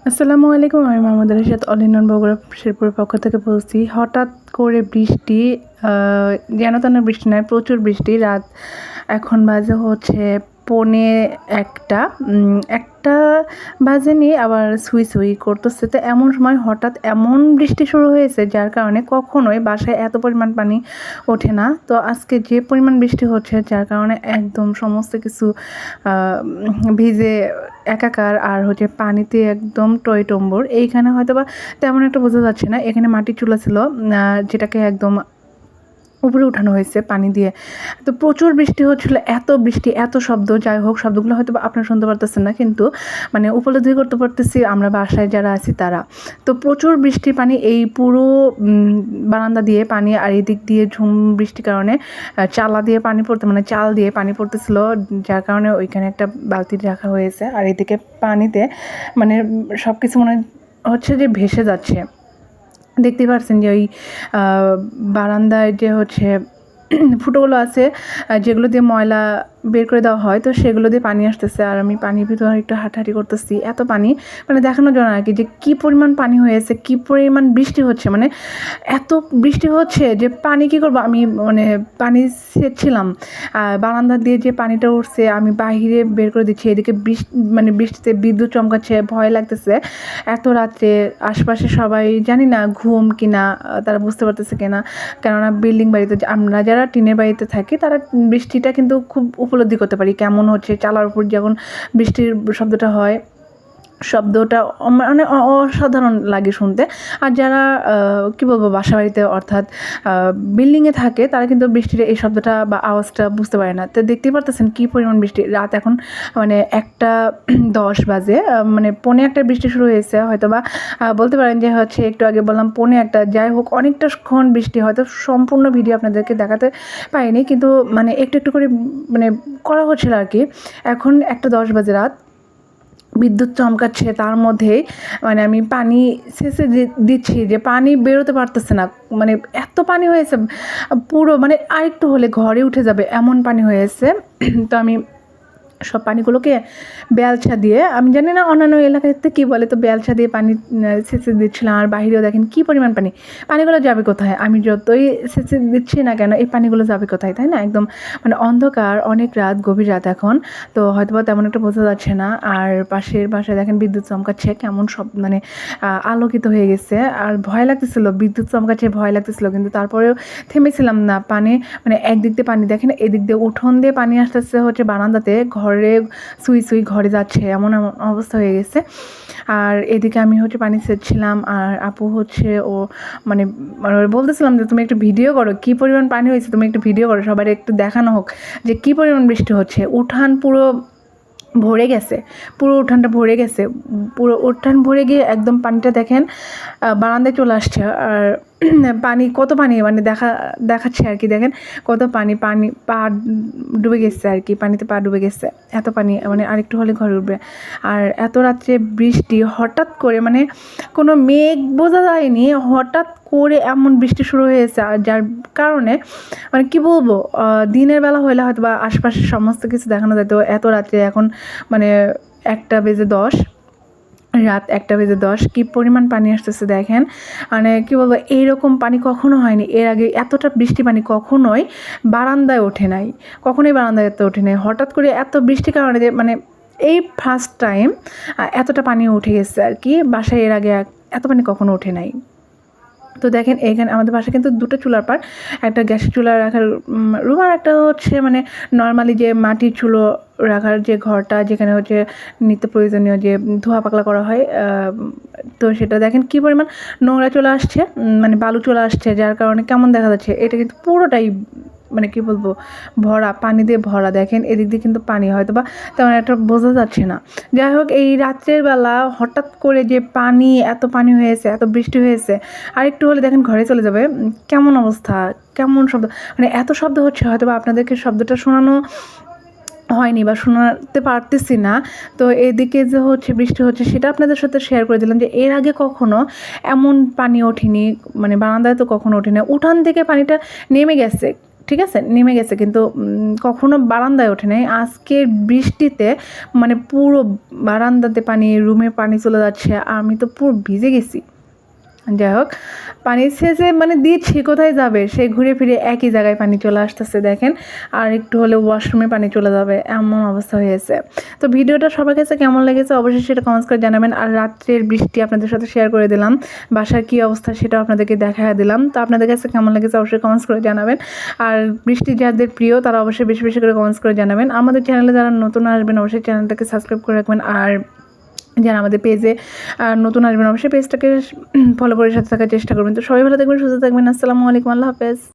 আসসালামু আলাইকুম। আমি Mohammad Rashid all in one Bogura শেরপুরের পক্ষ থেকে বলছি। হঠাৎ করে বৃষ্টি, যেন তেন বৃষ্টি নয়, প্রচুর বৃষ্টি। রাত এখন বাজে হচ্ছে পৌনে একটা, একটা বাজেনি, আবার সুই সুই করতেছে। তো এমন সময় হঠাৎ এমন বৃষ্টি শুরু হয়েছে যার কারণে কখনোই বাসায় এত পরিমাণ পানি ওঠে না। তো আজকে যে পরিমাণ বৃষ্টি হচ্ছে যার কারণে একদম সমস্ত কিছু ভিজে একাকার, আর হচ্ছে পানিতে একদম টইটম্বুর। এইখানে হয়তো বা তেমন একটা বোঝা যাচ্ছে না, এখানে মাটির চুলা ছিল, যেটাকে একদম উপরে উঠানো হয়েছে পানি দিয়ে। তো প্রচুর বৃষ্টি হচ্ছিল, এত বৃষ্টি, এত শব্দ। যাই হোক, শব্দগুলো হয়তো বা আপনারা শুনতে পারতেছেন না, কিন্তু মানে উপলব্ধি করতে পারতেছি আমরা বাসায় যারা আছি তারা। তো প্রচুর বৃষ্টি পানি এই পুরো বারান্দা দিয়ে পানি, আর এই দিক দিয়ে ঝুম বৃষ্টির কারণে চালা দিয়ে পানি পড়তে, মানে চাল দিয়ে পানি পড়তেছিল, যার কারণে ওইখানে একটা বালতি রাখা হয়েছে। আর এদিকে পানিতে মানে সব কিছু মনে হচ্ছে যে ভেসে যাচ্ছে। দেখতে পাচ্ছেন যে ওই বারান্দায় যে হচ্ছে ফুটোগুলো আছে, যেগুলো দিয়ে ময়লা বের করে দেওয়া হয়, তো সেগুলো দিয়ে পানি আসতেছে। আর আমি পানির ভিতরে একটু হাঁটাহাঁটি করতেছি। এত পানি মানে দেখানোর জন্য আর কি, যে কী পরিমাণ পানি হয়েছে, কী পরিমাণ বৃষ্টি হচ্ছে। মানে এত বৃষ্টি হচ্ছে যে পানি কী করবো, আমি মানে পানি সেচ্ছিলাম, বারান্দা দিয়ে যে পানিটা উঠছে আমি বাহিরে বের করে দিচ্ছি। এদিকে মানে বৃষ্টিতে বিদ্যুৎ চমকাচ্ছে, ভয় লাগতেছে। এত রাত্রে আশপাশে সবাই জানি না ঘুম কিনা, তারা বুঝতে পারতেছে কিনা। কেননা বিল্ডিং বাড়িতে আমরা যারা টিনের বাড়িতে থাকি তারা বৃষ্টিটা কিন্তু খুব উপলব্ধি করতে পারি কেমন হচ্ছে। চালার উপর যখন বৃষ্টির শব্দটা হয়, শব্দটা মানে অসাধারণ লাগে শুনতে। আর যারা কী বলবো, বাসা বাড়িতে অর্থাৎ বিল্ডিংয়ে থাকে তারা কিন্তু বৃষ্টির এই শব্দটা বা আওয়াজটা বুঝতে পারে না। তো দেখতেই পারতেছেন কী পরিমাণ বৃষ্টি। রাত এখন মানে 1:10 বাজে, মানে পৌনে একটা বৃষ্টি শুরু হয়েছে। হয়তো বা বলতে পারেন যে হচ্ছে একটু আগে বললাম পৌনে একটা, যাই হোক অনেকটাক্ষণ বৃষ্টি, হয়তো সম্পূর্ণ ভিডিও আপনাদেরকে দেখাতে পারিনি, কিন্তু মানে একটু একটু করে মানে করা হচ্ছিল আর কি। এখন 1:10 বাজে রাত, বিদ্যুৎ চমকাচ্ছে, তার মধ্যেই মানে আমি পানি সেচে দিচ্ছি যে পানি বেরোতে পারতেছে না। মানে এত পানি হয়েছে পুরো, মানে আরেকটু হলে ঘরে উঠে যাবে এমন পানি হয়েছে। তো আমি সব পানিগুলোকে বেলছা দিয়ে, আমি জানি না অন্যান্য এলাকাতে কী বলে, তো বেলছা দিয়ে পানি সেচে দিচ্ছিলাম। আর বাহিরেও দেখেন কী পরিমাণ পানি, পানিগুলো যাবে কোথায়? আমি যতই সেচে দিচ্ছি না কেন, এই পানিগুলো যাবে কোথায়, তাই না? একদম মানে অন্ধকার, অনেক রাত, গভীর রাত এখন। তো হয়তো বা তেমন একটা বোঝা যাচ্ছে না। আর পাশের বাসায় দেখেন বিদ্যুৎ চমকাচ্ছে, কেমন সব মানে আলোকিত হয়ে গেছে। আর ভয় লাগতেছিলো, বিদ্যুৎ চমকাচ্ছে, ভয় লাগতেছিলো, কিন্তু তারপরেও থেমেছিলাম না। পানি মানে একদিক দিয়ে পানি দেখেন, এদিক দিয়ে উঠোন দিয়ে পানি আসতেছে হচ্ছে বারান্দাতে, ঘরে সুই সুই ঘরে যাচ্ছে, এমন এমন অবস্থা হয়ে গেছে। আর এদিকে আমি হচ্ছে পানি সেচছিলাম, আর আপু হচ্ছে ও মানে বলতেছিলাম যে তুমি একটু ভিডিও করো, কী পরিমাণ পানি হয়েছে, তুমি একটু ভিডিও করো, সবার একটু দেখানো হোক যে কী পরিমাণ বৃষ্টি হচ্ছে। উঠান পুরো ভরে গেছে, পুরো উঠানটা ভরে গেছে, পুরো উঠান ভরে গিয়ে একদম পানিটা দেখেন বারান্দায় চলে আসছে। আর পানি, কত পানি মানে দেখাচ্ছে আর কি, দেখেন কত পানি, পা ডুবে গেছে আর কি, পানিতে পা ডুবে গেছে, এত পানি। মানে আরেকটু হলে ঘরে উঠবে। আর এত রাত্রে বৃষ্টি হঠাৎ করে, মানে কোনো মেঘ বোঝা যায়নি, হঠাৎ করে এমন বৃষ্টি শুরু হয়েছে। আর যার কারণে মানে কি বলবো, দিনের বেলা হলে হয়তো বা আশপাশের সমস্ত কিছু দেখানো যেত। এত রাত্রে এখন মানে 1:10, রাত 1:10, কী পরিমাণ পানি আসতেছে দেখেন। মানে কী বলবো, এইরকম পানি কখনো হয়নি এর আগে, এতটা বৃষ্টি পানি কখনোই বারান্দায় ওঠে নাই, কখনোই বারান্দায় এত ওঠে নাই। হঠাৎ করে এত বৃষ্টির কারণে যে মানে এই ফার্স্ট টাইম এতটা পানি উঠে গেছে আর কি। বাসায় এর আগে এত পানি কখনো ওঠে নাই। তো দেখেন এইখানে আমাদের বাসায় কিন্তু দুটো চুলার পার, একটা গ্যাসের চুলা রাখার রুম, আর একটা হচ্ছে মানে নর্মালি যে মাটির চুলো রাখার যে ঘরটা, যেখানে হচ্ছে নিত্য প্রয়োজনীয় যে ধোয়া পাকলা করা হয়। তো সেটা দেখেন কী পরিমাণ নোংরা চলে আসছে, মানে বালু চলে আসছে, যার কারণে কেমন দেখা যাচ্ছে। এটা কিন্তু পুরোটাই মানে কী বলবো, ভরা, পানি দিয়ে ভরা। দেখেন এদিক দিয়ে কিন্তু পানি হয়তো বা তেমন একটা বোঝা যাচ্ছে না। যাই হোক, এই রাত্রের বেলা হঠাৎ করে যে পানি, এত পানি হয়েছে, এত বৃষ্টি হয়েছে, আর একটু হলে দেখেন ঘরে চলে যাবে। কেমন অবস্থা, কেমন শব্দ, মানে এত শব্দ হচ্ছে, হয়তো বা আপনাদেরকে শব্দটা শোনানো হয়নি বা শোনাতে পারতেছি না। তো এদিকে যে হচ্ছে বৃষ্টি হচ্ছে সেটা আপনাদের সাথে শেয়ার করে দিলাম, যে এর আগে কখনো এমন পানি ওঠেনি, মানে বারান্দায় তো কখনো ওঠেনি, উঠান থেকে পানিটা নেমে গেছে ঠিক আছে, নেমে গেছে, কিন্তু কখনো বারান্দায় ওঠে নাই। আজকের বৃষ্টিতে মানে পুরো বারান্দাতে পানি, রুমে পানি চলে যাচ্ছে, আমি তো পুরো ভিজে গেছি। যাই হোক, পানির সেচে মানে দিচ্ছি, কোথায় যাবে, সে ঘুরে ফিরে একই জায়গায় পানি চলে আসতেছে দেখেন। আর একটু হলে ওয়াশরুমে পানি চলে যাবে, এমন অবস্থা হয়েছে। তো ভিডিওটা সবার কাছে কেমন লেগেছে অবশ্যই সেটা কমেন্টস করে জানাবেন। আর রাত্রের বৃষ্টি আপনাদের সাথে শেয়ার করে দিলাম, বাসার কী অবস্থা সেটাও আপনাদেরকে দেখা দিলাম। তো আপনাদের কাছে কেমন লেগেছে অবশ্যই কমেন্টস করে জানাবেন। আর বৃষ্টি যাদের প্রিয় তারা অবশ্যই বেশি বেশি করে কমেন্টস করে জানাবেন। আমাদের চ্যানেলে যারা নতুন আসবেন অবশ্যই চ্যানেলটাকে সাবস্ক্রাইব করে রাখবেন। আর যারা আমাদের পেজে নতুন আসবেন অবশ্যই পেজটাকে ফলো করে সাথে থাকার চেষ্টা করবেন। তো সবাই ভালো থাকবেন, সুস্থ থাকবেন। আসসালামু আলাইকুম, আল্লাহ হাফেজ।